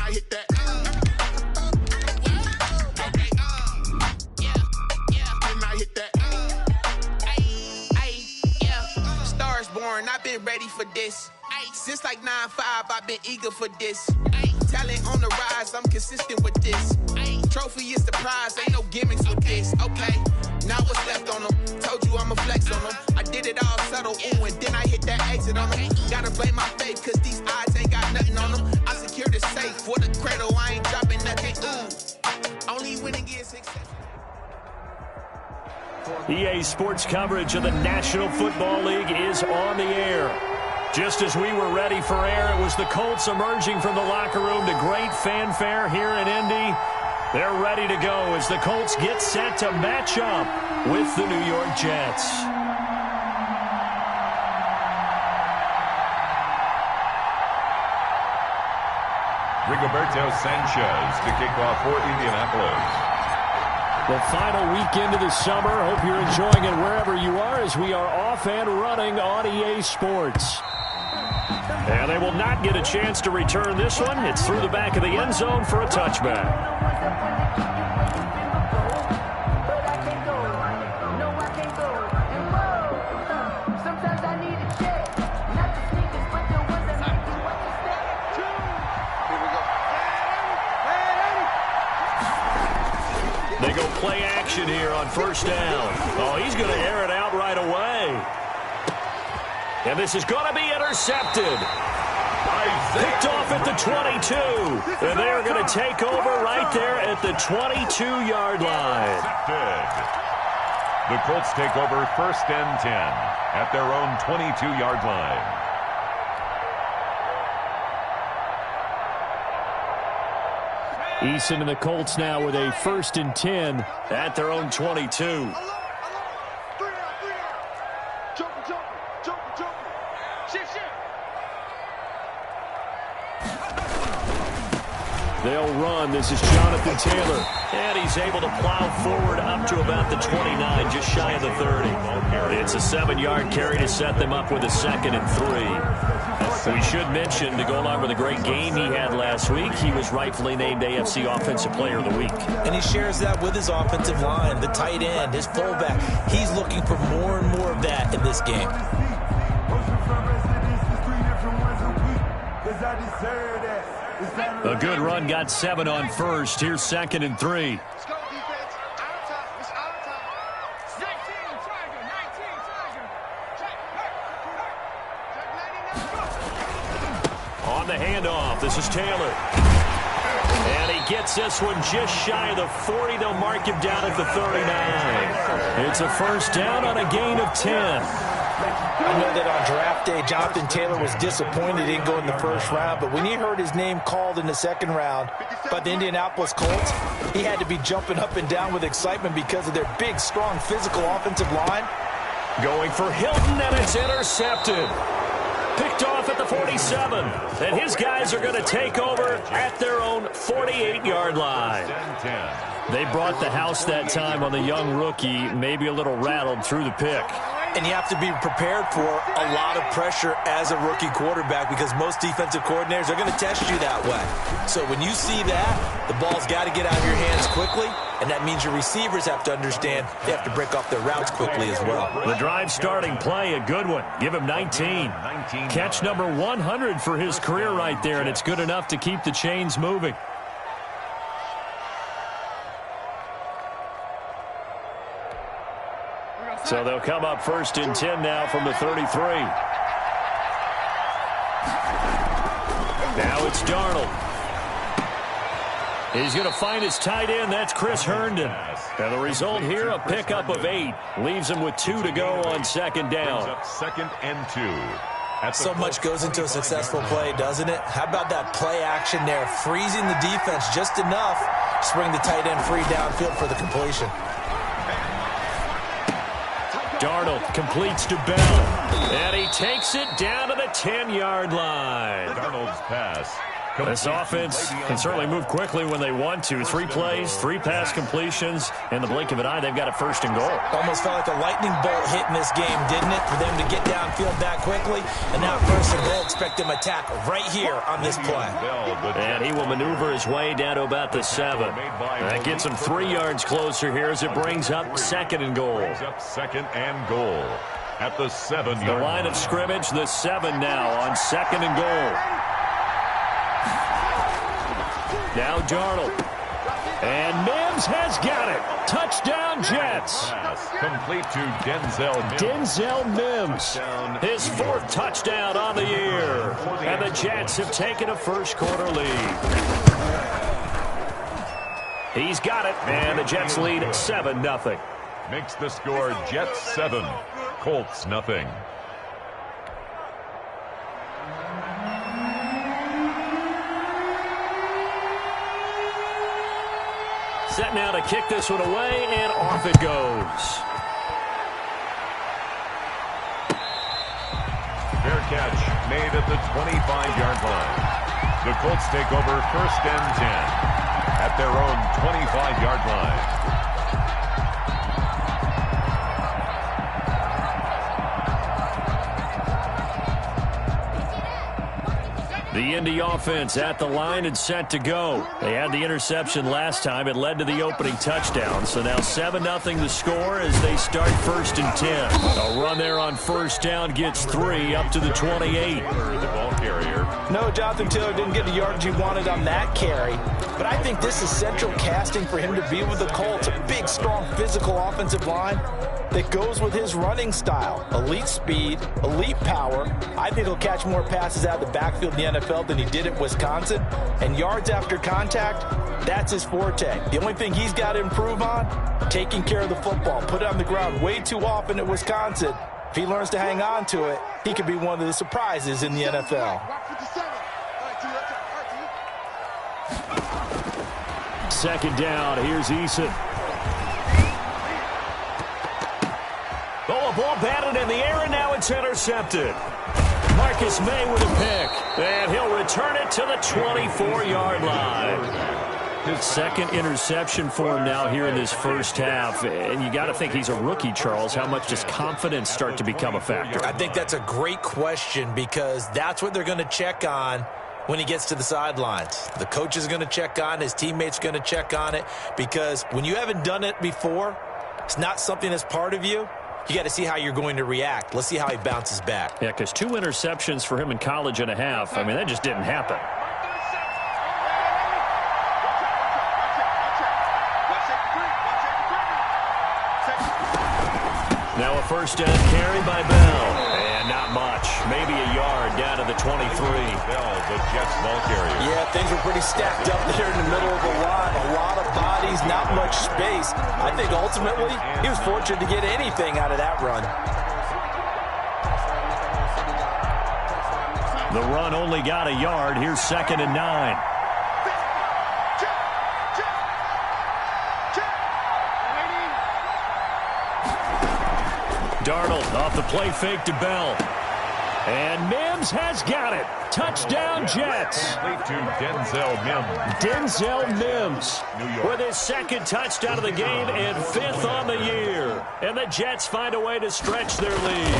I hit that. Stars born, I've been ready for this. Since like 9-5, I've been eager for this. Talent on the rise, I'm consistent with this. Trophy is the prize, ain't no gimmicks with this. Okay, now what's left on them? Told you I'ma flex on them. I did it all subtle, ooh, and then I hit that exit on them. Gotta blame my faith, cause these odds ain't got nothing on them. I secured the safe for the cradle, I ain't dropping nothing. Ooh, only winning is success. EA Sports coverage of the National Football League is on the air. Just as we were ready for air, it was the Colts emerging from the locker room to great fanfare here in Indy. They're ready to go as the Colts get set to match up with the New York Jets. Rigoberto Sanchez to kick off for Indianapolis. The final weekend of the summer. Hope you're enjoying it wherever you are as we are off and running on EA Sports. And they will not get a chance to return this one. It's through the back of the end zone for a touchback. They go play action here on first down. Oh, he's going to air it out right away. And this is going to be intercepted. Picked off at the 22. And they are going to take over right there at the 22-yard line. The Colts take over first and 10 at their own 22-yard line. Eason and the Colts now with a first and 10 at their own 22. They'll run. This is Jonathan Taylor. And he's able to plow forward up to about the 29, just shy of the 30. It's a 7-yard carry to set them up with a 2nd and 3. We should mention, to go along with a great game he had last week, he was rightfully named AFC Offensive Player of the Week. And he shares that with his offensive line, the tight end, his fullback. He's looking for more and more of that in this game. A good run, got 7 on first. Here's 2nd and 3. On the handoff, this is Taylor. And he gets this one just shy of the 40. They'll mark him down at the 39. It's a first down on a gain of 10. I know that on draft day, Jonathan Taylor was disappointed he didn't go in the first round, but when he heard his name called in the second round by the Indianapolis Colts, he had to be jumping up and down with excitement because of their big, strong, physical offensive line. Going for Hilton, and it's intercepted. Picked off at the 47. And his guys are going to take over at their own 48-yard line. They brought the house that time on the young rookie, maybe a little rattled through the pick. And you have to be prepared for a lot of pressure as a rookie quarterback because most defensive coordinators are going to test you that way. So when you see that, the ball's got to get out of your hands quickly, and that means your receivers have to understand they have to break off their routes quickly as well. The drive starting play, a good one. Give him 19. Catch number 100 for his career right there, and it's good enough to keep the chains moving. So they'll come up first and 10 now from the 33. Now it's Darnold. He's going to find his tight end. That's Chris Herndon. And the result here, a pickup of 8. Leaves him with 2 to go on second down. Second and 2. So much goes into a successful play, doesn't it? How about that play action there? Freezing the defense just enough to bring the tight end free downfield for the completion. Darnold completes to Bell. And he takes it down to the 10-yard line. Darnold's pass This offense can certainly move quickly when they want to. 3 plays, 3 pass completions. In the blink of an eye, they've got a first and goal. Almost felt like a lightning bolt hit in this game, didn't it? For them to get downfield that quickly. And now first and goal, expect them to tackle right here on this play. And he will maneuver his way down to about the 7. That gets him 3 yards closer here as it brings up second and goal. Second and goal at the 7-yard line. The line of scrimmage, the 7 now on second and goal. Now Darnold. And Mims has got it. Touchdown, Jets. Complete to Denzel Mims. Denzel Mims. His 4th touchdown on the year. And the Jets have taken a first-quarter lead. He's got it. And the Jets lead 7-0. Makes the score Jets 7, Colts nothing. Set now to kick this one away, and off it goes. Fair catch made at the 25-yard line. The Colts take over first and 10 at their own 25-yard line. The Indy offense at the line and set to go. They had the interception last time. It led to the opening touchdown. So now 7-0 the score as they start first and 10. A run there on first down gets 3 up to the 28. The ball carrier. No, Jonathan Taylor didn't get the yardage he wanted on that carry. But I think this is central casting for him to be with the Colts. A big, strong, physical offensive line that goes with his running style. Elite speed, elite power. I think he'll catch more passes out of the backfield in the NFL than he did at Wisconsin. And yards after contact, that's his forte. The only thing he's got to improve on, taking care of the football. Put it on the ground way too often at Wisconsin. If he learns to hang on to it, he could be one of the surprises in the NFL. Second down, here's Eason. Oh, a ball batted in the air, and now it's intercepted. Marcus May with a pick, and he'll return it to the 24-yard line. His second interception for him now here in this first half, and you got to think he's a rookie, Charles. How much does confidence start to become a factor? I think that's a great question because that's what they're going to check on when he gets to the sidelines. The coach is going to check on, his teammates are going to check on it, because when you haven't done it before, it's not something that's part of you. You got to see how you're going to react. Let's see how he bounces back. Yeah, because 2 interceptions for him in college and a half. I mean, that just didn't happen. Now a first down carry by Bell. And not much. Maybe a yard down to the 23. Bell, the Jets ball carrier. Yeah, things were pretty stacked up there in the middle of the line. A lot of bodies, not much space. I think ultimately he was fortunate to get anything out of that run. The run only got a yard. Here's second and 9. Darnold off the play fake to Bell. And Mims has got it. Touchdown, Jets. Complete to Denzel Mims. Denzel Mims with his second touchdown of the game and 5th on the year. And the Jets find a way to stretch their lead.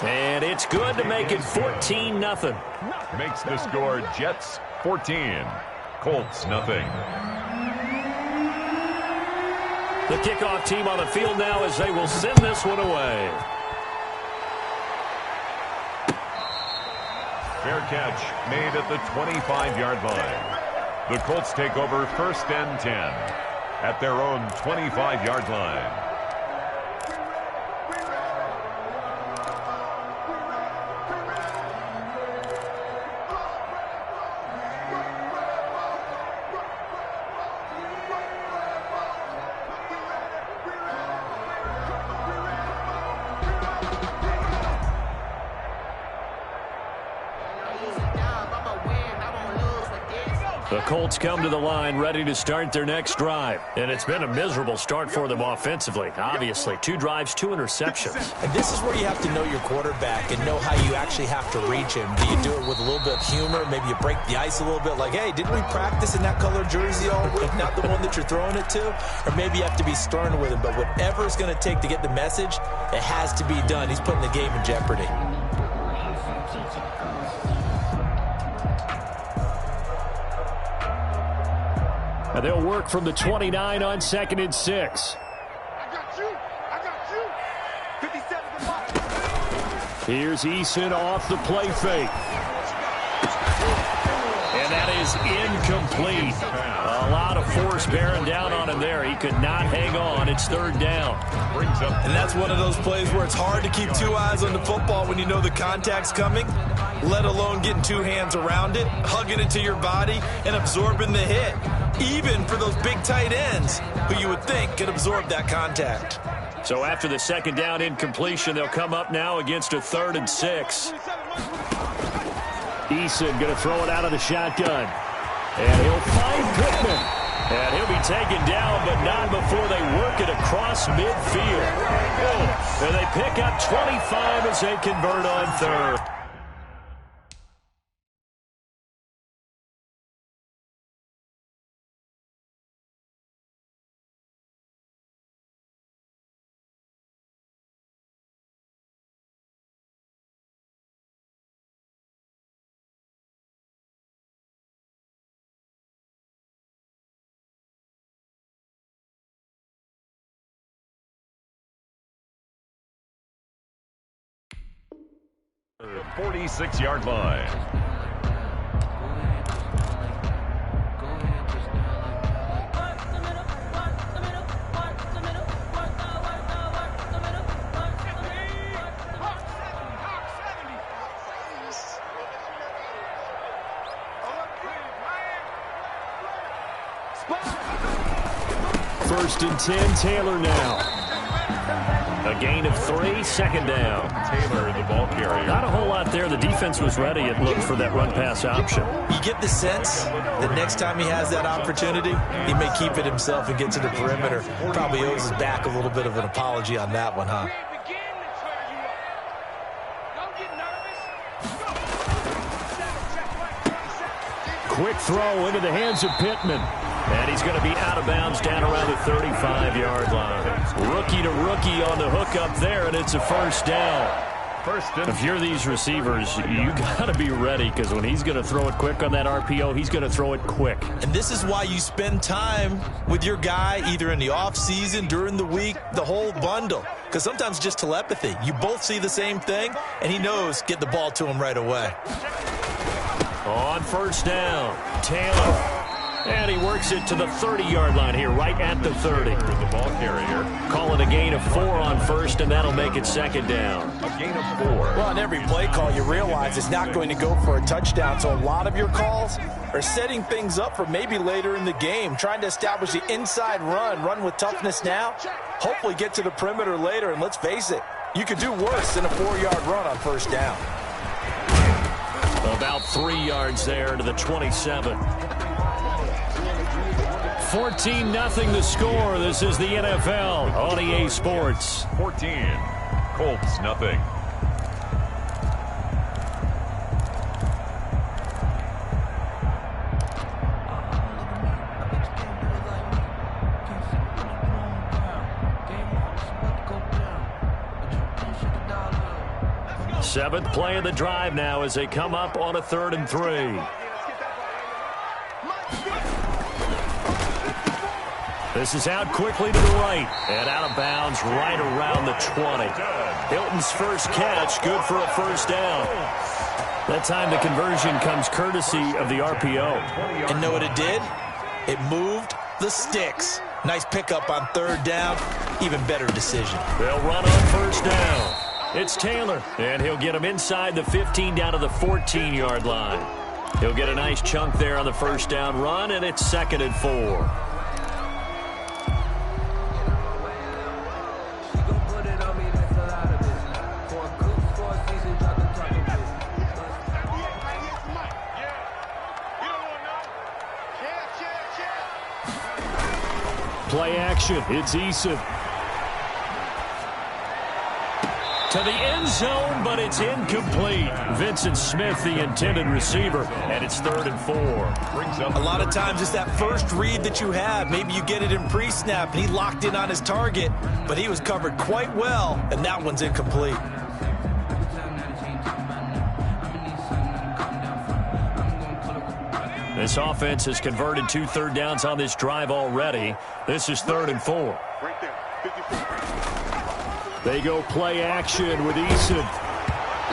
And it's good to make it 14-0. Makes the score Jets 14, Colts nothing. The kickoff team on the field now as they will send this one away. Fair catch made at the 25-yard line. The Colts take over first and 10 at their own 25-yard line. The Colts come to the line ready to start their next drive. And it's been a miserable start for them offensively. Obviously, 2 drives, 2 interceptions. And this is where you have to know your quarterback and know how you actually have to reach him. Do you do it with a little bit of humor? Maybe you break the ice a little bit like, hey, didn't we practice in that color jersey all week? Not the one that you're throwing it to? Or maybe you have to be stern with him. But whatever it's going to take to get the message, it has to be done. He's putting the game in jeopardy. And they'll work from the 29 on 2nd and 6. I got you. 57 to Here's Eason off the play fake. And that is incomplete. A lot of force bearing down on him there. He could not hang on. It's 3rd down. And that's one of those plays where it's hard to keep 2 eyes on the football when you know the contact's coming, let alone getting 2 hands around it, hugging it to your body, and absorbing the hit. Even for those big tight ends who you would think could absorb that contact. So after the 2nd down incompletion, they'll come up now against a 3rd and 6. Eason going to throw it out of the shotgun. And he'll find Pittman. And he'll be taken down, but not before they work it across midfield. And they pick up 25 as they convert on 3rd. The 46-yard line. First and 10, Taylor now. A gain of 3, 2nd down. Taylor, the ball carrier. Not a whole lot there. The defense was ready. It looked for that run-pass option. You get the sense that next time he has that opportunity, he may keep it himself and get to the perimeter. Probably owes his back a little bit of an apology on that one, huh? Quick throw into the hands of Pittman. And he's going to be out of bounds down around the 35-yard line. Rookie to rookie on the hook up there, and it's a 1st down. If you're these receivers, you got to be ready, because when he's going to throw it quick on that RPO, he's going to throw it quick. And this is why you spend time with your guy either in the offseason, during the week, the whole bundle. Because sometimes just telepathy. You both see the same thing, and he knows get the ball to him right away. On 1st down, Taylor. And he works it to the 30-yard line here, right at the 30. The ball carrier. Call it a gain of 4 on 1st, and that'll make it 2nd down. A gain of 4. Well, on every play call, you realize it's not going to go for a touchdown. So a lot of your calls are setting things up for maybe later in the game, trying to establish the inside run with toughness now, hopefully get to the perimeter later. And let's face it, you could do worse than a 4-yard run on 1st down. About 3 yards there to the 27. 14-0 the score. This is the NFL on EA Sports. 14. Colts, nothing. Seventh play of the drive now as they come up on a 3rd and 3. This is out quickly to the right and out of bounds right around the 20. Hilton's first catch, good for a 1st down. That time the conversion comes courtesy of the RPO. And know what it did? It moved the sticks. Nice pickup on 3rd down. Even better decision. They'll run on 1st down. It's Taylor, and he'll get him inside the 15 down to the 14-yard line. He'll get a nice chunk there on the 1st down run, and it's 2nd and 4. Play action. It's Eason. To the end zone, but it's incomplete. Vincent Smith, the intended receiver, and it's 3rd and 4. A lot of times it's that first read that you have. Maybe you get it in pre-snap, and he locked in on his target, but he was covered quite well, and that one's incomplete. This offense has converted 2 third downs on this drive already. This is 3rd and 4. Right there, 54. They go play action with Eason.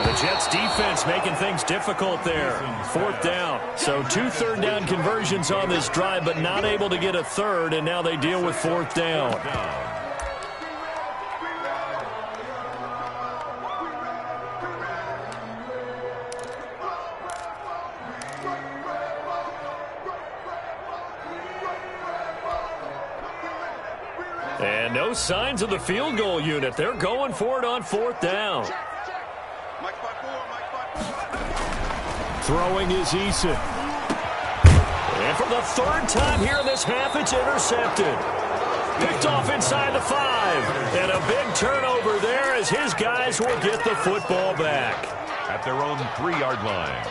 The Jets defense making things difficult there. 4th down. So 2 third down conversions on this drive, but not able to get a third, and now they deal with 4th down. And no signs of the field goal unit. They're going for it on 4th down. Throwing is Eason. And for the 3rd time here in this half, it's intercepted. Picked off inside the 5. And a big turnover there as his guys will get the football back. At their own 3-yard line.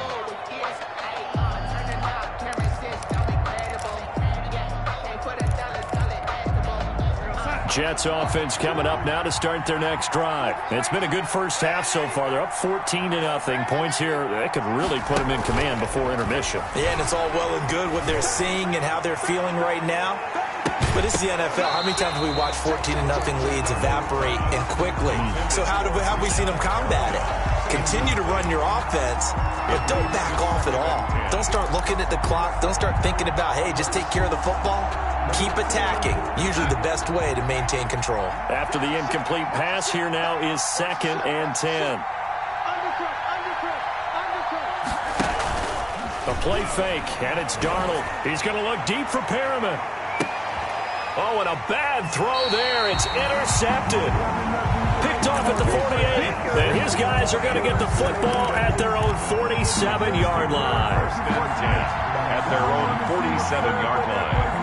Jets offense coming up now to start their next drive. It's been a good first half so far. They're up 14-0. Points here, that could really put them in command before intermission. Yeah, and it's all well and good what they're seeing and how they're feeling right now. But it's the NFL. How many times have we watched 14-0 leads evaporate and quickly? So how have we seen them combat it? Continue to run your offense, but don't back off at all. Don't start looking at the clock. Don't start thinking about, hey, just take care of the football. Keep attacking. Usually the best way to maintain control. After the incomplete pass, here now is 2nd and 10. A play fake, and it's Darnold. He's going to look deep for Perriman. Oh, and a bad throw there. It's intercepted. Picked off at the 48. And his guys are going to get the football at their own 47-yard line. At their own 47-yard line.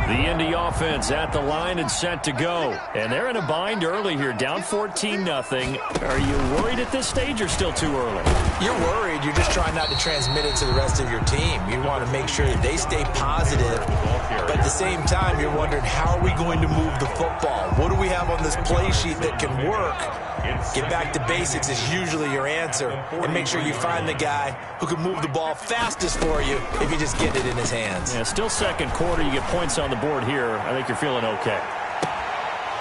The Indy offense at the line and set to go. And they're in a bind early here, down 14-0. Are you worried at this stage or still too early? You're worried. You're just trying not to transmit it to the rest of your team. You want to make sure that they stay positive. But at the same time, you're wondering, how are we going to move the football? What do we have on this play sheet that can work? Get back to basics is usually your answer. And make sure you find the guy who can move the ball fastest for you if you just get it in his hands. Yeah, still second quarter. You get points on the board here. I think you're feeling okay.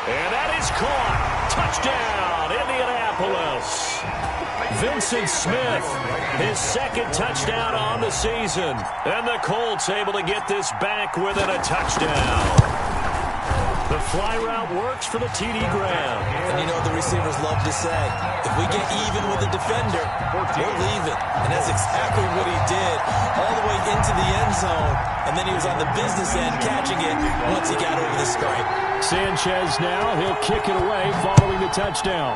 And that is caught. Touchdown, Indianapolis. Vincent Smith, his 2nd touchdown on the season. And the Colts able to get this back within a touchdown. The fly route works for the TD Graham. And you know what the receivers love to say? If we get even with the defender, we're leaving. And that's exactly what he did, all the way into the end zone. And then he was on the business end catching it once he got over the stripe. Sanchez now, he'll kick it away following the touchdown.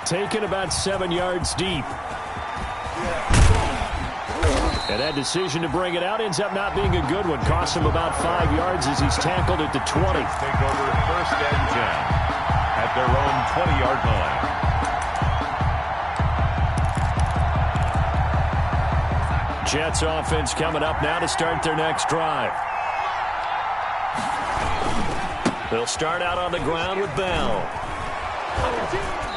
Taken about 7 yards deep. And that decision to bring it out ends up not being a good one. Costs him about 5 yards as he's tackled at the 20. Take over 1st and 10 at their own 20-yard line. Jets offense coming up now to start their next drive. They'll start out on the ground with Bell.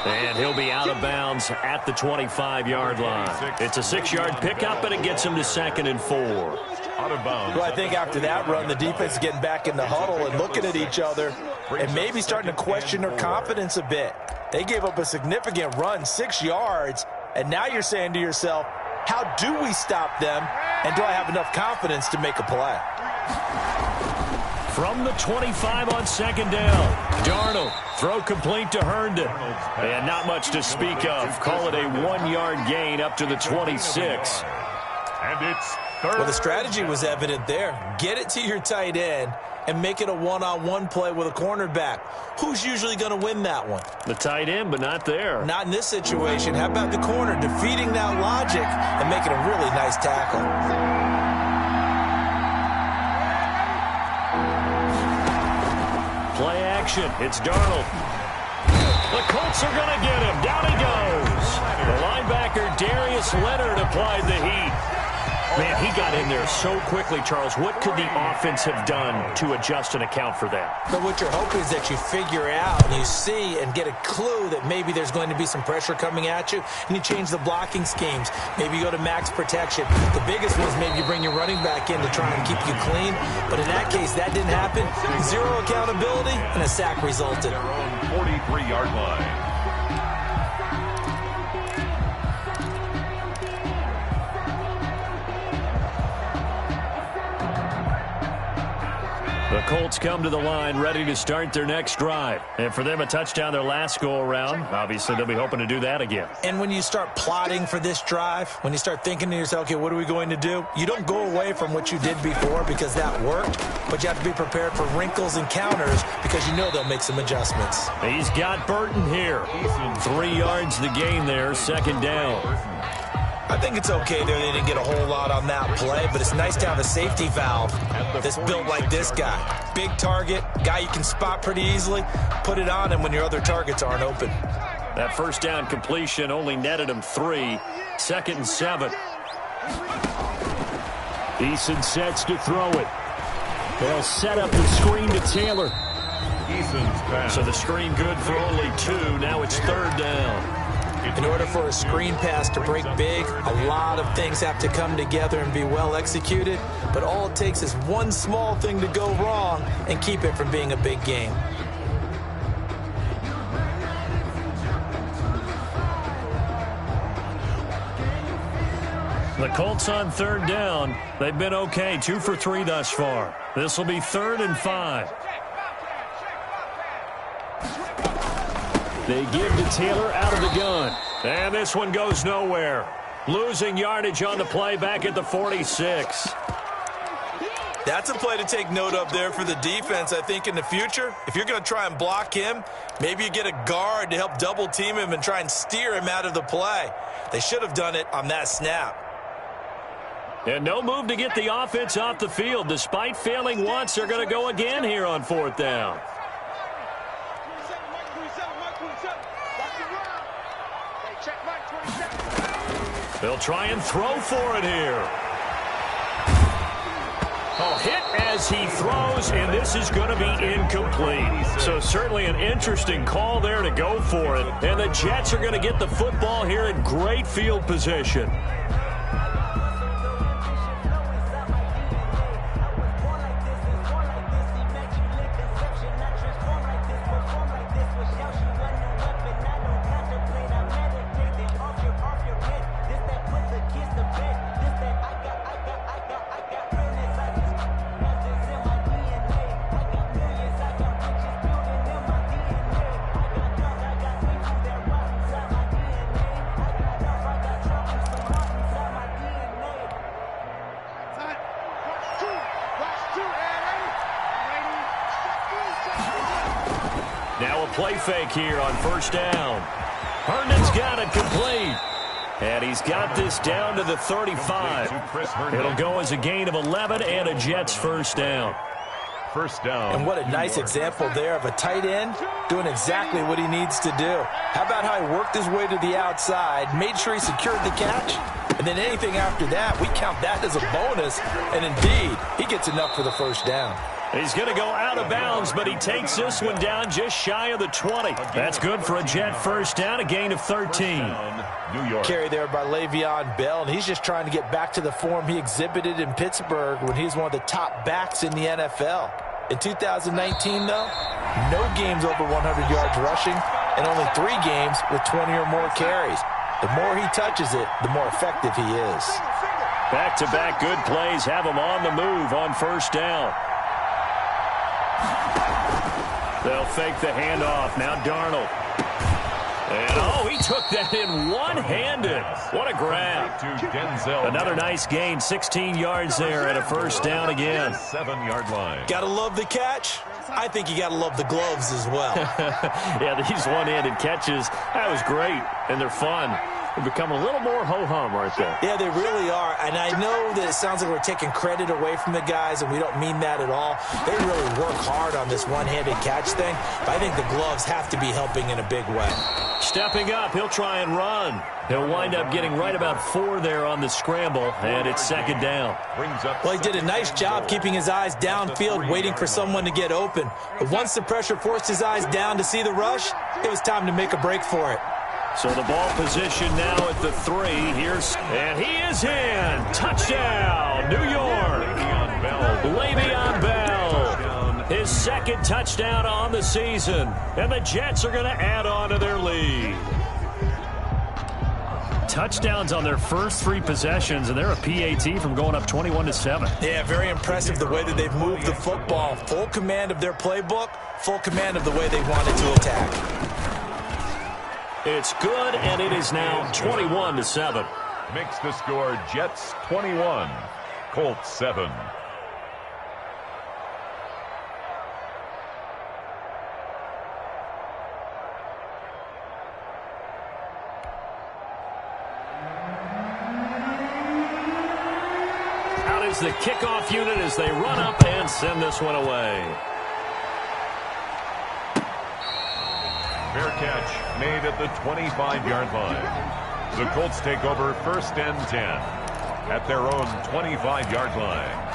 And he'll be out of bounds at the 25-yard line. It's a 6-yard pickup, and it gets him to 2nd and 4. Out of bounds. Well, I think after that run, the defense is getting back in the huddle and looking at each other and maybe starting to question their confidence a bit. They gave up a significant run, 6 yards, and now you're saying to yourself, how do we stop them, and do I have enough confidence to make a play? From the 25 on 2nd down, Darnold, throw complete to Herndon. And not much to speak of. Call it a 1-yard gain up to the 26. And it's 3rd. Well, the strategy was evident there. Get it to your tight end and make it a one-on-one play with a cornerback. Who's usually going to win that one? The tight end, but not there. Not in this situation. How about the corner defeating that logic and making a really nice tackle? Play action. It's Darnold. The Colts are going to get him. Down he goes. The linebacker, Darius Leonard, applied the heat. Man, he got in there so quickly, Charles. What could the offense have done to adjust and account for that? But what you're hoping is that you figure out and you see and get a clue that maybe there's going to be some pressure coming at you, and you change the blocking schemes. Maybe you go to max protection. The biggest one is maybe you bring your running back in to try and keep you clean. But in that case, that didn't happen. Zero accountability, and a sack resulted. Their own 43-yard line. The Colts come to the line ready to start their next drive. And for them, a touchdown their last go-around. Obviously, they'll be hoping to do that again. And when you start plotting for this drive, when you start thinking to yourself, okay, what are we going to do? You don't go away from what you did before because that worked, but you have to be prepared for wrinkles and counters because you know they'll make some adjustments. He's got Burton here. 3 yards the gain there, second down. I think it's okay there. They didn't get a whole lot on that play, but it's nice to have a safety valve that's built like this guy. Big target, guy you can spot pretty easily. Put it on him when your other targets aren't open. That first down completion only netted him 3. 2nd and 7. Eason sets to throw it. They'll set up the screen to Taylor. Eason's pass. So the screen good for only 2. Now it's 3rd down. In order for a screen pass to break big, a lot of things have to come together and be well executed. But all it takes is one small thing to go wrong and keep it from being a big game. The Colts on 3rd down. They've been okay, 2 for 3 thus far. This will be 3rd and 5. They give to Taylor out of the gun. And this one goes nowhere. Losing yardage on the play back at the 46. That's a play to take note of there for the defense, I think, in the future. If you're going to try and block him, maybe you get a guard to help double team him and try and steer him out of the play. They should have done it on that snap. And no move to get the offense off the field. Despite failing once, they're going to go again here on 4th down. They'll try and throw for it here. Oh, hit as he throws, and this is going to be incomplete. So certainly an interesting call there to go for it. And the Jets are going to get the football here in great field position. Now a play fake here on 1st down. Herndon's got it complete. And he's got this down to the 35. It'll go as a gain of 11 and a Jets 1st down. 1st down. And what a nice example there of a tight end doing exactly what he needs to do. How about how he worked his way to the outside, made sure he secured the catch, and then anything after that, we count that as a bonus. And indeed, he gets enough for the 1st down. He's going to go out of bounds, but he takes this one down just shy of the 20. That's good for a Jet 1st down, a gain of 13. New York. Carry there by Le'Veon Bell, and he's just trying to get back to the form he exhibited in Pittsburgh when he was one of the top backs in the NFL. In 2019, though, no games over 100 yards rushing, and only 3 games with 20 or more carries. The more he touches it, the more effective he is. Back-to-back good plays have him on the move on 1st down. They'll fake the handoff. Now Darnold. And, oh, he took that in one-handed. What a grab. Another nice gain, 16 yards there and a first down again. 7-yard line. Gotta love the catch. I think you gotta love the gloves as well. Yeah, these one-handed catches, that was great, and they're fun. They've become a little more ho-hum, aren't they? Yeah, they really are. And I know that it sounds like we're taking credit away from the guys, and we don't mean that at all. They really work hard on this one-handed catch thing, but I think the gloves have to be helping in a big way. Stepping up, he'll try and run. He'll wind up getting right about 4 there on the scramble, and it's second down. Well, he did a nice job keeping his eyes downfield, waiting for someone to get open. But once the pressure forced his eyes down to see the rush, it was time to make a break for it. So the ball position now at the 3. And he is in. Touchdown, New York. Le'Veon Bell. His second touchdown on the season. And the Jets are going to add on to their lead. Touchdowns on their first 3 possessions, and they're a PAT from going up 21-7. Yeah, very impressive the way that they've moved the football. Full command of their playbook, full command of the way they wanted to attack. It's good, and it is now 21-7. Makes the score Jets 21, Colts 7. Out is the kickoff unit as they run up and send this one away. Fair catch made at the 25-yard line. The Colts take over first and 10 at their own 25-yard line.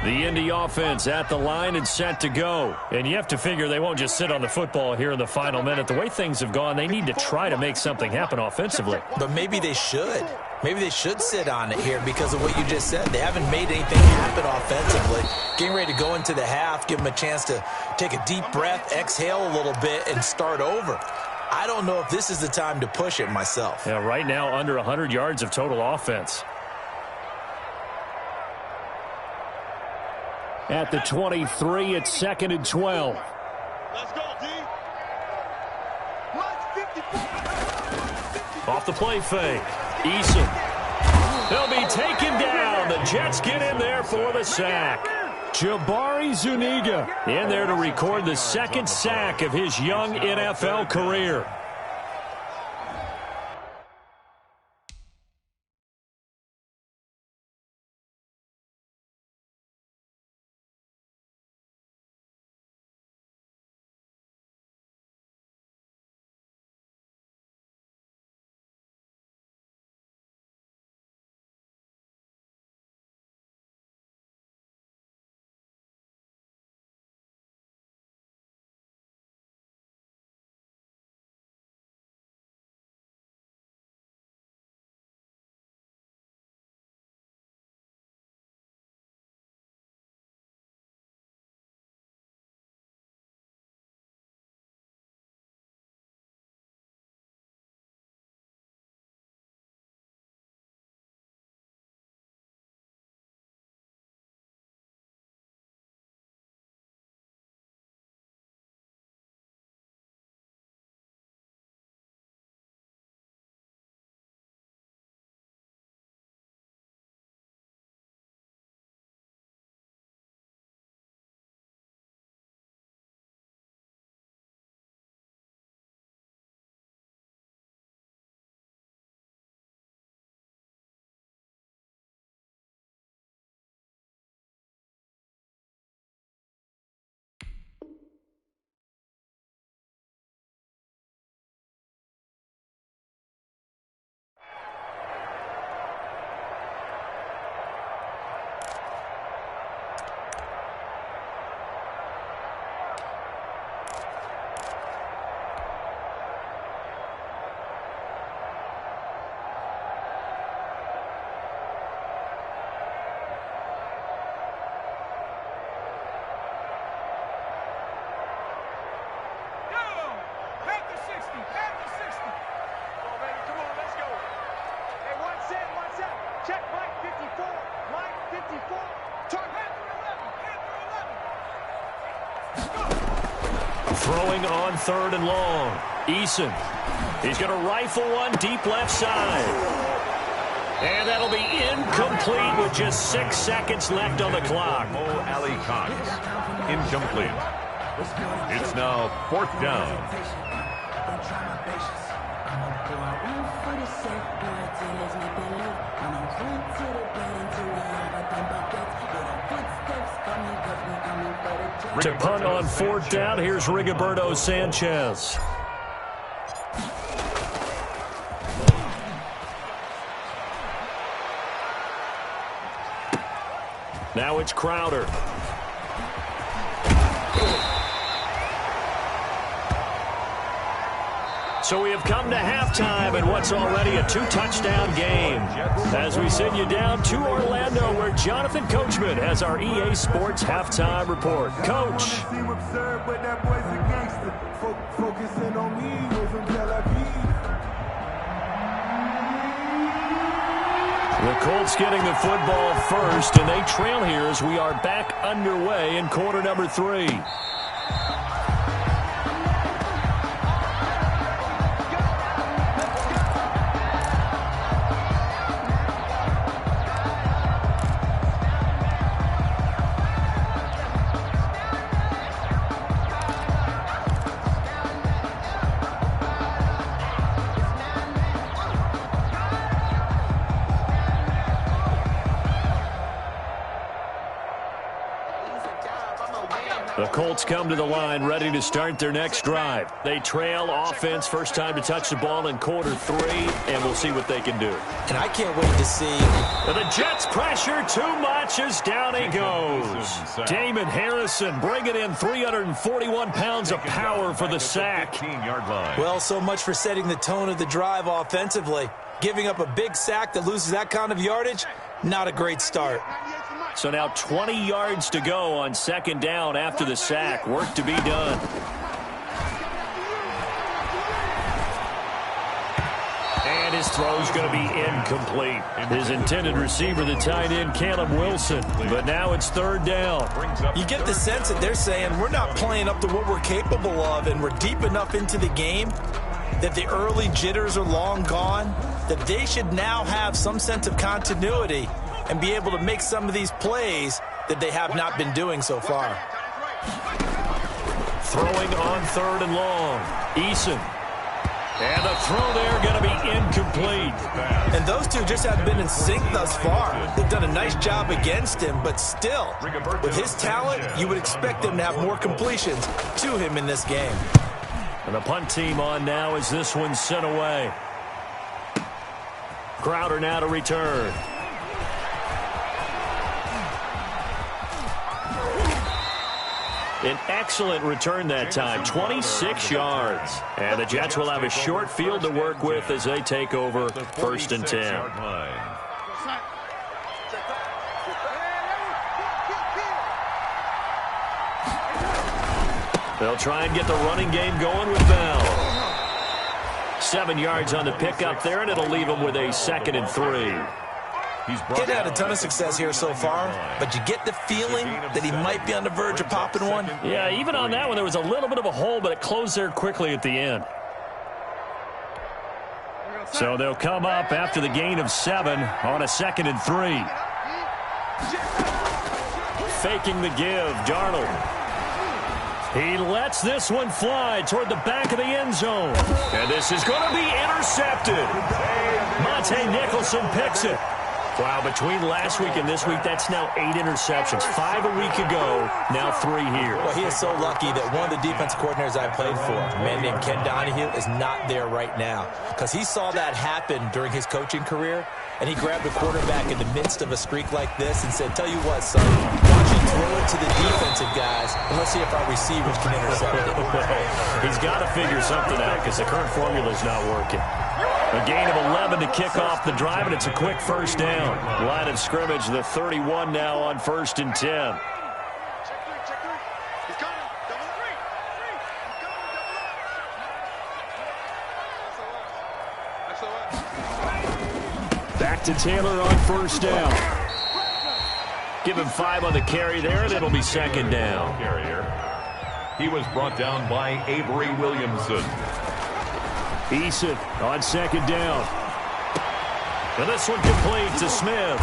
The Indy offense at the line and set to go. And you have to figure they won't just sit on the football here in the final minute. The way things have gone, they need to try to make something happen offensively. But maybe they should. Maybe they should sit on it here because of what you just said. They haven't made anything happen offensively. Getting ready to go into the half, give them a chance to take a deep breath, exhale a little bit, and start over. I don't know if this is the time to push it myself. Yeah, right now under 100 yards of total offense. At the 23, it's 2nd and 12. Let's go, D. Off the play fake. Eason. They'll be taken down. The Jets get in there for the sack. Jabari Zuniga in there to record the second sack of his young NFL career. Throwing on 3rd and long. Eason. He's going to rifle one deep left side. And that'll be incomplete with just 6 seconds left on the clock. Ali Cox. Incomplete. It's now 4th down. To punt on 4th down, here's Rigoberto Sanchez. Now it's Crowder. So we have come to halftime in what's already a 2-touchdown game. As we send you down to Orlando, where Jonathan Coachman has our EA Sports Halftime Report. Coach. The Colts getting the football first, and they trail here as we are back underway in quarter number 3. The Colts come to the line ready to start their next drive. They trail offense, first time to touch the ball in quarter 3, and we'll see what they can do. And I can't wait to see. The Jets pressure too much as down he goes. Damon Harrison bringing in 341 pounds of power for the sack. Well, so much for setting the tone of the drive offensively. Giving up a big sack that loses that kind of yardage, not a great start. So now 20 yards to go on 2nd down after the sack. Work to be done. And his throw's going to be incomplete. His intended receiver, the tight end, Caleb Wilson. But now it's 3rd down. You get the sense that they're saying we're not playing up to what we're capable of, and we're deep enough into the game that the early jitters are long gone, that they should now have some sense of continuity and be able to make some of these plays that they have not been doing so far. Throwing on 3rd and long. Eason. And the throw there going to be incomplete. And those two just have been in sync thus far. They've done a nice job against him, but still, with his talent, you would expect them to have more completions to him in this game. And the punt team on now as this one's sent away. Crowder now to return. An excellent return that time, 26 yards. And the Jets will have a short field to work with as they take over 1st and 10. They'll try and get the running game going with Bell. 7 yards on the pickup there, and it'll leave them with a 2nd and 3. He's had a ton of success here so far, but you get the feeling that he might be on the verge of popping one. Yeah, even on that one, there was a little bit of a hole, but it closed there quickly at the end. So they'll come up after the gain of 7 on a 2nd and 3. Faking the give, Darnold. He lets this one fly toward the back of the end zone. And this is going to be intercepted. Monte Nicholson picks it. Wow, between last week and this week, that's now 8 interceptions. 5 a week ago, now 3 here. Well, he is so lucky that one of the defensive coordinators I played for, a man named Ken Donahue, is not there right now. Because he saw that happen during his coaching career, and he grabbed a quarterback in the midst of a streak like this and said, tell you what, son, why don't you throw it to the defensive guys, and let's see if our receivers can intercept it. He's got to figure something out because the current formula is not working. A gain of 11 to kick off the drive, and it's a quick 1st down. Line of scrimmage, the 31 now on 1st and 10. Back to Taylor on 1st down. Give him 5 on the carry there, and it'll be 2nd down. He was brought down by Avery Williamson. Eason on second down. And this one complete to Smith.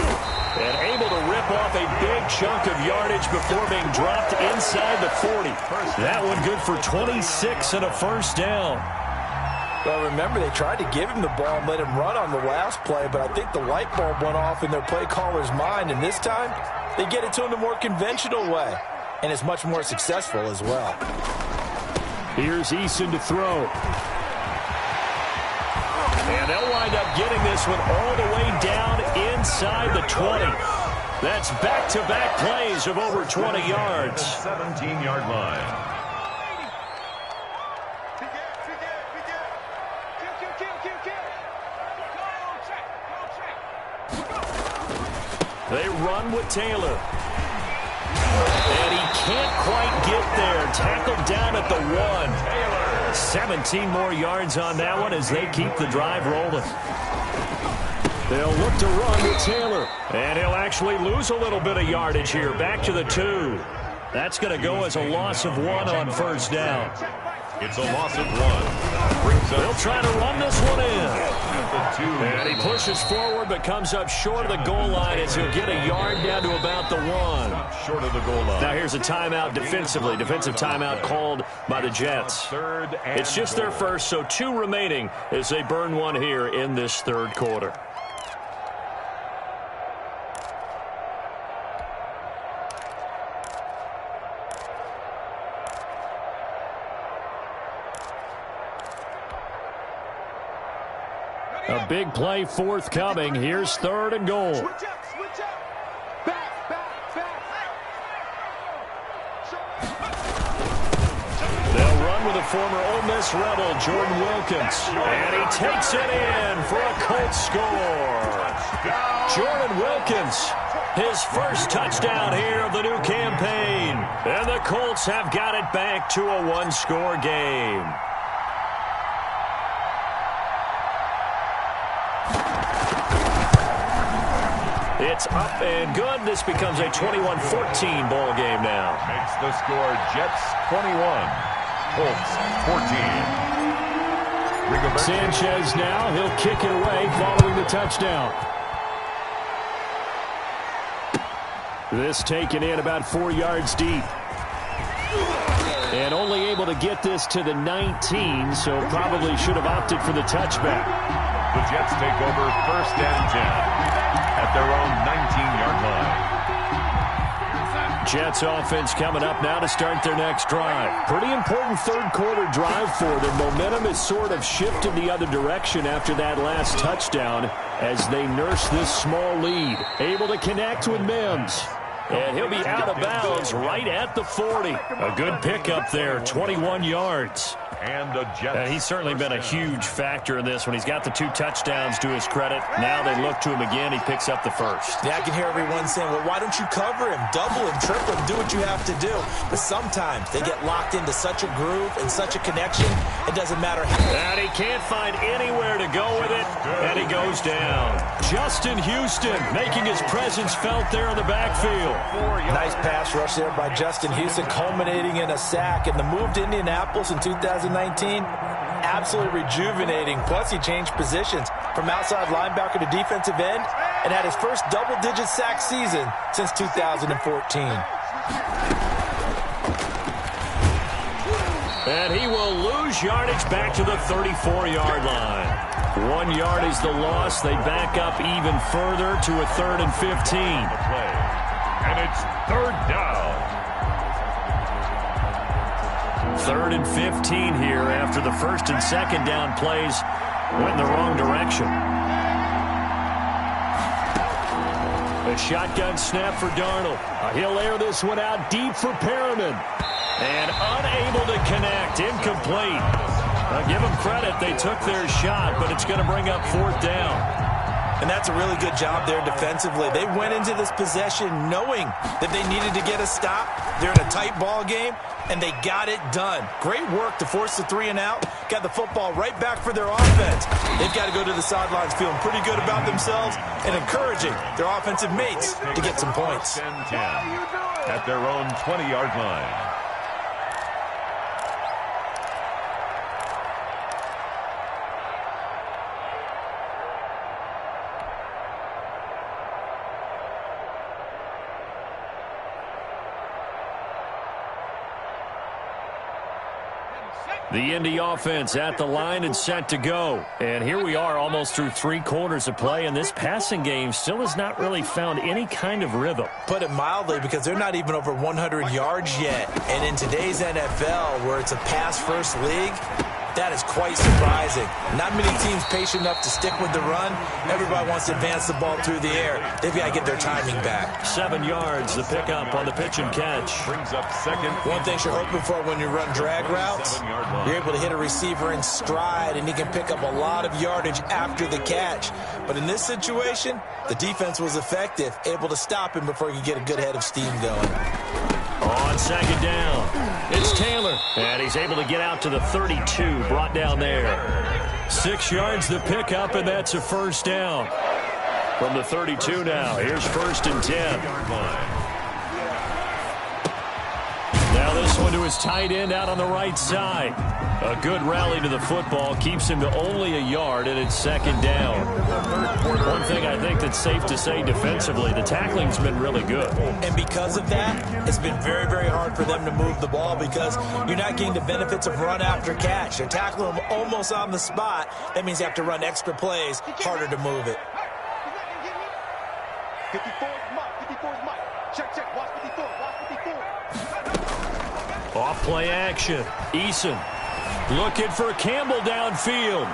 And able to rip off a big chunk of yardage before being dropped inside the 40. That one good for 26 and a first down. Well, remember, they tried to give him the ball and let him run on the last play, but I think the light bulb went off in their play caller's mind, and this time they get it to him the more conventional way, and it's much more successful as well. Here's Eason to throw. And they'll wind up getting this one all the way down inside the 20. That's back-to-back plays of over 20 yards. 17-yard line. They run with Taylor. And he can't quite get there. Tackled down at the 1. 17 more yards on that one as they keep the drive rolling. They'll look to run with Taylor. And he'll actually lose a little bit of yardage here. Back to the 2. That's going to go as a loss of 1 on first down. It's a loss of 1. They'll try to run this one in. And he pushes forward but comes up short of the goal line as he'll get a yard down to about the 1. Short of the goal line. Now here's a timeout defensively. Defensive timeout called by the Jets. It's just their first, so 2 remaining as they burn one here in this third quarter. A big play forthcoming. Here's 3rd and goal. Switch up. Back. They'll run with a former Ole Miss Rebel, Jordan Wilkins. And he takes it in for a Colts score. Jordan Wilkins, his first touchdown here of the new campaign. And the Colts have got it back to a 1-score game. It's up and good. This becomes a 21-14 ball game now. Makes the score Jets 21, Colts 14. Sanchez now. He'll kick it away following the touchdown. This taken in about 4 yards deep. And only able to get this to the 19, so probably should have opted for the touchback. The Jets take over 1st and 10 at their own 19-yard line. Jets offense coming up now to start their next drive. Pretty important third quarter drive for them. Momentum is sort of shifted the other direction after that last touchdown as they nurse this small lead. Able to connect with Mims. And he'll be out of bounds right at the 40. A good pickup there, 21 yards. And the Jets. He's certainly been a huge factor in this when he's got the 2 touchdowns to his credit. Now they look to him again. He picks up the first. Yeah, I can hear everyone saying, well, why don't you cover him, double him, triple him, do what you have to do. But sometimes they get locked into such a groove and such a connection, it doesn't matter how. And he can't find anywhere to go with it, and he goes down. Justin Houston making his presence felt there in the backfield. Nice pass rush there by Justin Houston, culminating in a sack. And the move to Indianapolis in 2019, absolutely rejuvenating. Plus, he changed positions from outside linebacker to defensive end and had his first double-digit sack season since 2014. And he will lose yardage back to the 34-yard line. 1 yard is the loss. They back up even further to a 3rd and 15. And it's 3rd down. 3rd and 15 here after the 1st and 2nd down plays went in the wrong direction. A shotgun snap for Darnold. He'll air this one out deep for Perriman. And unable to connect. Incomplete. Now give them credit. They took their shot, but it's going to bring up 4th down. And that's a really good job there defensively. They went into this possession knowing that they needed to get a stop. They're in a tight ball game, and they got it done. Great work to force the 3 and out. Got the football right back for their offense. They've got to go to the sidelines feeling pretty good about themselves and encouraging their offensive mates to get some points. 10 at their own 20-yard line. The Indy offense at the line and set to go. And here we are almost through 3 quarters of play, and this passing game still has not really found any kind of rhythm. Put it mildly, because they're not even over 100 yards yet. And in today's NFL, where it's a pass-first league, that is quite surprising. Not many teams patient enough to stick with the run. Everybody wants to advance the ball through the air. They've got to get their timing back. 7 yards, the pickup on the pitch and catch. Brings up second. One thing you're hoping for when you run drag routes, you're able to hit a receiver in stride, and he can pick up a lot of yardage after the catch. But in this situation, the defense was effective, able to stop him before he could get a good head of steam going. On second down, it's Taylor, and he's able to get out to the 32, brought down there. 6 yards the pickup, and that's a first down. From the 32 now, here's 1st and 10. Now this one to his tight end out on the right side. A good rally to the football keeps him to only a yard, and it's 2nd down. One thing I think that's safe to say defensively, the tackling's been really good. And because of that, it's been very, very hard for them to move the ball because you're not getting the benefits of run after catch. They're tackling them almost on the spot. That means you have to run extra plays, harder to move it. 54 is Mike. Check. Watch 54. Off play action. Eason looking for Campbell downfield.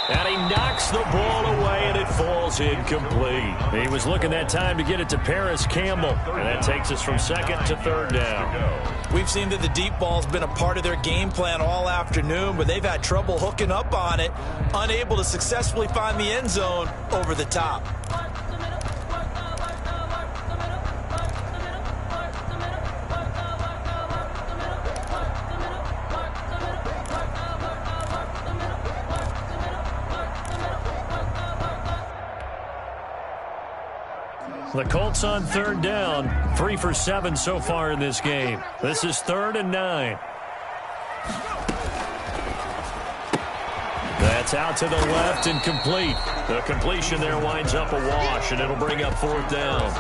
And he knocks the ball away, and it falls incomplete. He was looking that time to get it to Paris Campbell. And that takes us from 2nd to 3rd down. We've seen that the deep ball's been a part of their game plan all afternoon, but they've had trouble hooking up on it, unable to successfully find the end zone over the top. The Colts on 3rd down, 3 for 7 so far in this game. This is 3rd and 9. That's out to the left and complete. The completion there winds up a wash, and it'll bring up 4th down.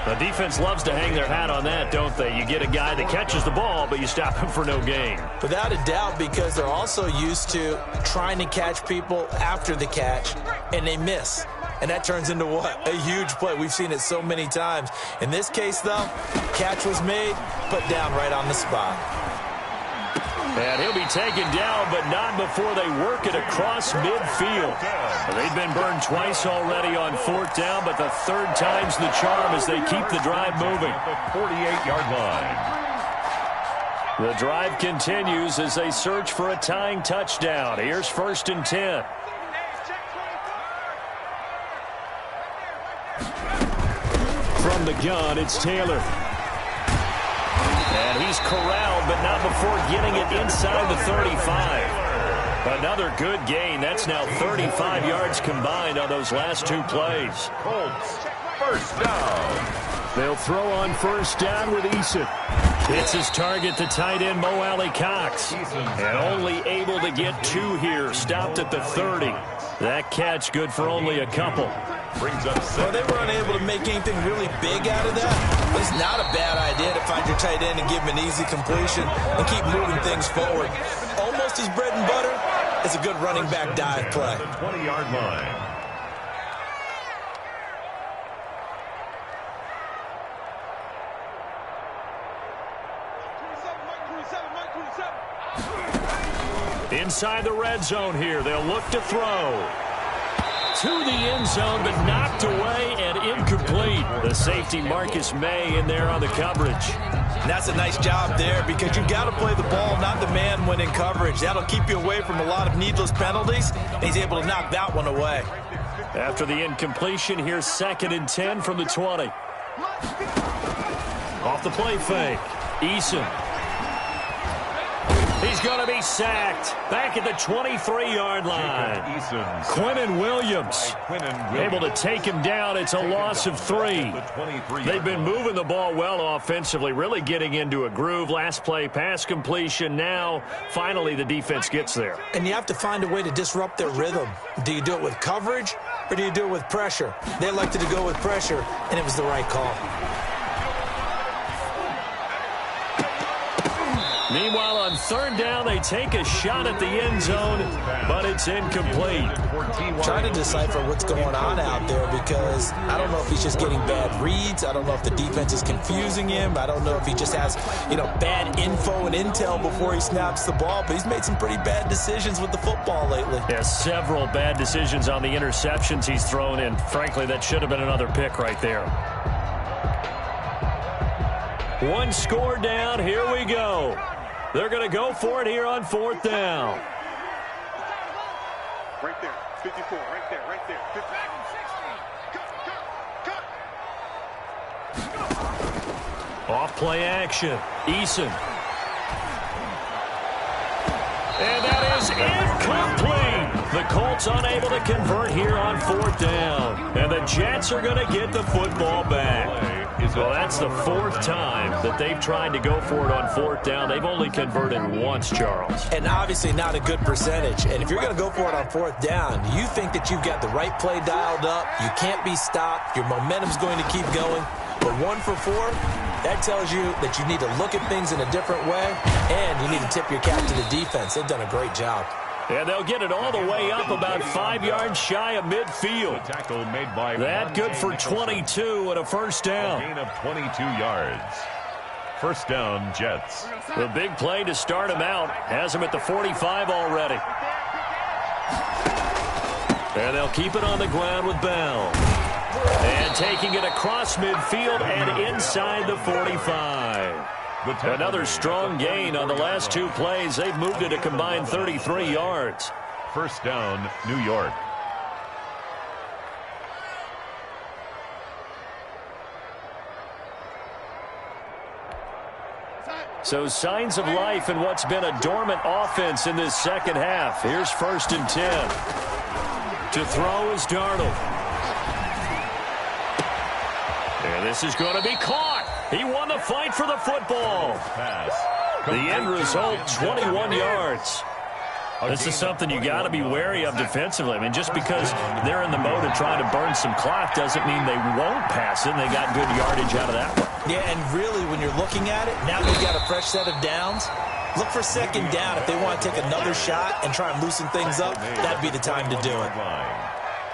The defense loves to hang their hat on that, don't they? You get a guy that catches the ball, but you stop him for no gain. Without a doubt, because they're also used to trying to catch people after the catch, and they miss. And that turns into what? A huge play. We've seen it so many times. In this case, though, catch was made, put down right on the spot. And he'll be taken down, but not before they work it across midfield. They've been burned twice already on 4th down, but the 3rd time's the charm as they keep the drive moving. The 48-yard line. The drive continues as they search for a tying touchdown. Here's 1st and 10. From the gun, it's Taylor. And he's corralled, but not before getting it inside the 35. Another good gain. That's now 35 yards combined on those last 2 plays. Colts, first down. They'll throw on 1st down with Eason. It's his target, the tight end, Mo Alley Cox. And only able to get 2 here. Stopped at the 30. That catch good for only a couple. Brings up Well, they were unable to make anything really big out of that. But it's not a bad idea to find your tight end and give him an easy completion and keep moving things forward. Almost his bread and butter is a good running back dive play. the 20-yard line. Inside the red zone here. They'll look to throw. To the end zone, but knocked away and incomplete. The safety Marcus May in there on the coverage. And that's a nice job there because you've got to play the ball, not the man when in coverage. That'll keep you away from a lot of needless penalties, and he's able to knock that one away. After the incompletion, here's 2nd and 10 from the 20. Off the play fake. Eason. He's going to be sacked. Back at the 23-yard line. Quinnen Williams able to take him down. It's a loss of 3. They've been moving the ball well offensively, really getting into a groove. Last play, pass completion. Now, finally, the defense gets there. And you have to find a way to disrupt their rhythm. Do you do it with coverage or do you do it with pressure? They elected to go with pressure, and it was the right call. Meanwhile, on third down, they take a shot at the end zone, but it's incomplete. Trying to decipher what's going on out there because I don't know if he's just getting bad reads. I don't know if the defense is confusing him. I don't know if he just has, bad info and intel before he snaps the ball, but he's made some pretty bad decisions with the football lately. Yeah, several bad decisions on the interceptions he's thrown in. Frankly, that should have been another pick right there. One score down. Here we go. They're going to go for it here on fourth down. Right there, 54, right there, 50. Cut. Off play action. Eason. And that is incomplete. The Colts unable to convert here on fourth down. And the Jets are going to get the football back. Well, that's the fourth time that they've tried to go for it on fourth down. They've only converted once, Charles. And obviously not a good percentage. And if you're going to go for it on fourth down, you think that you've got the right play dialed up. You can't be stopped. Your momentum's going to keep going. But 1 for 4, that tells you that you need to look at things in a different way, and you need to tip your cap to the defense. They've done a great job. And they'll get it all the way up about 5 yards shy of midfield. Tackle made by that good for 22 and a first down. A gain of 22 yards. First down, Jets. The big play to start him out has him at the 45 already. And they'll keep it on the ground with Bell. And taking it across midfield and inside the 45. Another strong gain on the last 2 plays. They've moved it a combined 33 yards. First down, New York. So signs of life in what's been a dormant offense in this second half. Here's 1st and 10. To throw is Darnold. And this is going to be caught. He won the fight for the football. The end result, 21 yards. This is something you got to be wary of defensively. I mean, just because they're in the mode of trying to burn some clock doesn't mean they won't pass it. And they got good yardage out of that one. Yeah, and really, when you're looking at it, now they've got a fresh set of downs. Look for second down. If they want to take another shot and try and loosen things up, that'd be the time to do it.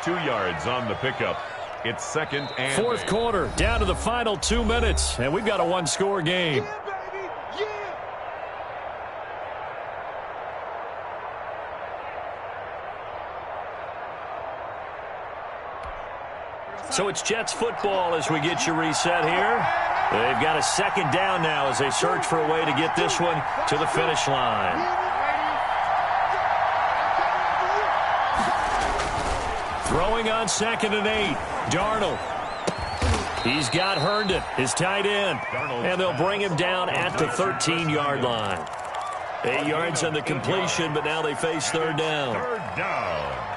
2 yards on the pickup. It's second and fourth quarter, down to the final 2 minutes, and we've got a one-score game. So it's Jets football as we get you reset here. They've got a second down now as they search for a way to get this one to the finish line. Throwing on 2nd and 8. Darnold. He's got Herndon, his tight end. And they'll bring him down at the 13-yard line. 8 yards on the completion, but now they face third down. Third down.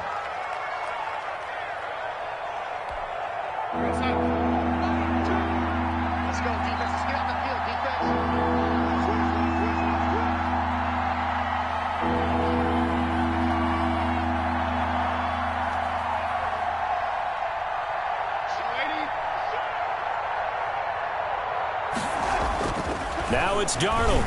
Let's go, defense. Let's get on the field, defense. Now it's Darnold.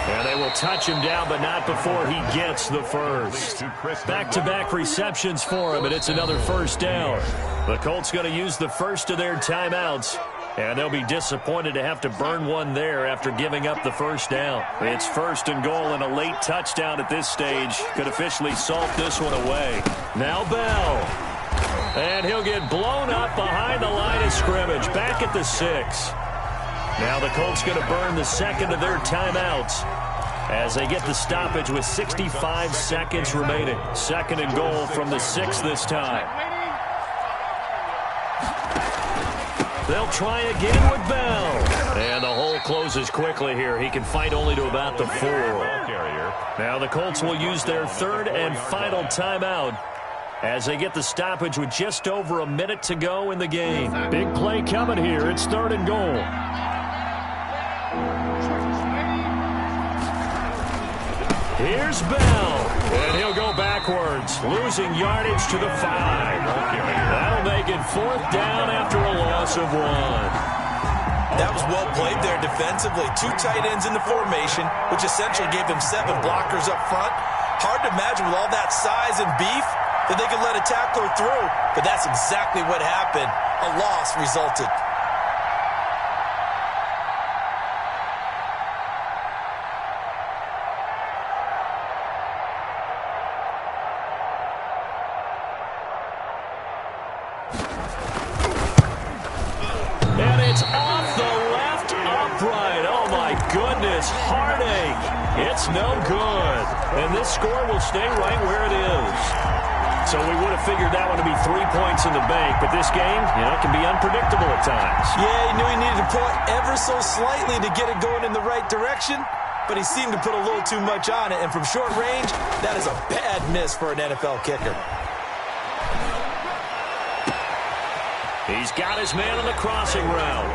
And they will touch him down, but not before he gets the first. Back-to-back receptions for him, and it's another first down. The Colts going to use the first of their timeouts, and they'll be disappointed to have to burn one there after giving up the first down. It's 1st and goal, and a late touchdown at this stage could officially salt this one away. Now Bell. And he'll get blown up behind the line of scrimmage, back at the 6. Now the Colts going to burn the second of their timeouts as they get the stoppage with 65 seconds remaining. 2nd and goal from the 6 this time. They'll try again with Bell. And the hole closes quickly here. He can fight only to about the 4. Now the Colts will use their 3rd and final timeout as they get the stoppage with just over a minute to go in the game. Big play coming here. It's 3rd and goal. Here's Bell, and he'll go backwards, losing yardage to the 5. That'll make it 4th down after a loss of 1. That was well played there defensively. 2 tight ends in the formation, which essentially gave them 7 blockers up front. Hard to imagine with all that size and beef that they could let a tackler through, but that's exactly what happened. A loss resulted. And it's off the left upright. Oh, my goodness. Heartache. It's no good. And this score will stay right where it is. So we would have figured that one to be 3 points in the bank. But this game, can be unpredictable at times. Yeah, he knew he needed to pull it ever so slightly to get it going in the right direction. But he seemed to put a little too much on it. And from short range, that is a bad miss for an NFL kicker. He's got his man on the crossing route.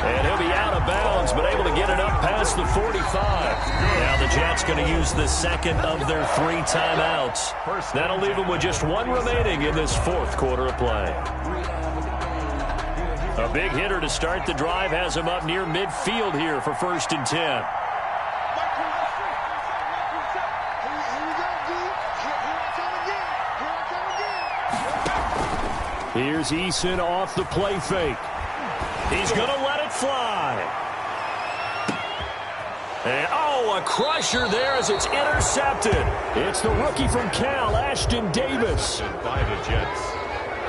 And he'll be out of bounds, but able to get it up past the 45. Now the Jets going to use the second of their 3 timeouts. That'll leave them with just 1 remaining in this 4th quarter of play. A big hitter to start the drive has him up near midfield here for 1st and 10. Here's Eason off the play fake. He's going to let it fly. And, a crusher there as it's intercepted. It's the rookie from Cal, Ashton Davis. By the Jets.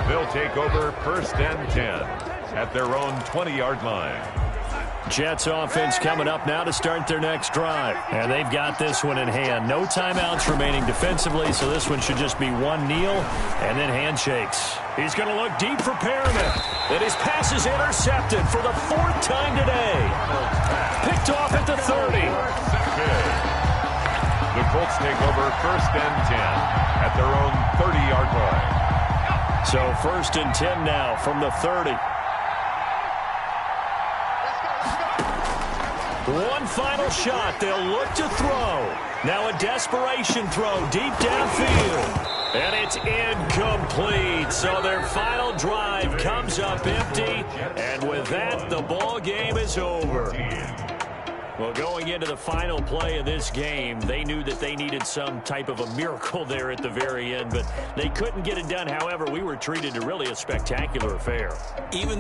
They'll take over 1st and 10 at their own 20-yard line. Jets offense coming up now to start their next drive. And they've got this one in hand. No timeouts remaining defensively, so this one should just be 1 kneel and then handshakes. He's going to look deep for Perriman. And his pass is intercepted for the 4th time today. Picked off at the 30. The Colts take over 1st and 10 at their own 30-yard line. So 1st and 10 now from the 30. One final shot. They'll look to throw. Now a desperation throw deep downfield. And it's incomplete. So their final drive comes up empty. And with that, the ball game is over. Well, going into the final play of this game, they knew that they needed some type of a miracle there at the very end, but they couldn't get it done. However, we were treated to really a spectacular affair. Even